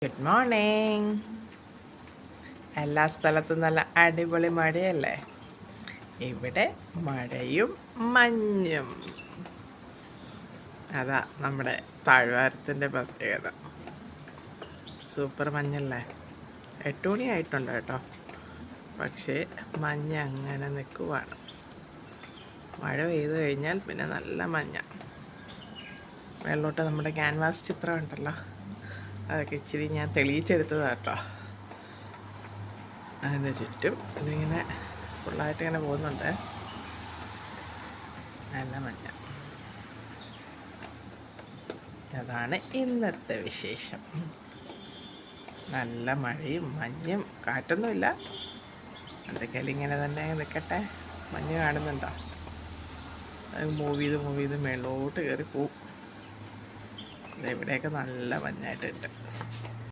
Good morning. എല്ലാ സ്ഥലത്തും നല്ല അടിപൊളി മഴയല്ലേ? ഇവിടെ മഴയും മഞ്ഞും. അതാ നമ്മുടെ താഴ്വാരത്തിൻ്റെ പ്രത്യേകത. സൂപ്പർ മഞ്ഞല്ലേ? 8 മണി ആയിട്ടുണ്ട് കേട്ടോ. പക്ഷേ മഞ്ഞ് അങ്ങനെ നിൽക്കുവാണ്. മഴ പെയ്തു കഴിഞ്ഞാൽ പിന്നെ നല്ല മഞ്ഞ. വെള്ളോട്ട് നമ്മുടെ ക്യാൻവാസ് ചിത്രം ഉണ്ടല്ലോ, അതൊക്കെ ഇച്ചിരി ഞാൻ തെളിയിച്ചെടുത്തതാണ് കേട്ടോ. അതിന് ചുറ്റും ഇതിങ്ങനെ ഫുള്ളായിട്ട് ഇങ്ങനെ പോകുന്നുണ്ട്. നല്ല മഞ്ഞ. അതാണ് ഇന്നത്തെ വിശേഷം. നല്ല മഴയും മഞ്ഞും കാറ്റൊന്നുമില്ല. എന്തൊക്കെയാലും ഇങ്ങനെ തന്നെ നിൽക്കട്ടെ. മഞ്ഞ് കാണുന്നുണ്ടോ? അത് മൂവ് ചെയ്ത് മേളോട്ട് കയറി പോവും. ഇവിടെയൊക്കെ നല്ല മഞ്ഞായിട്ടുണ്ട്.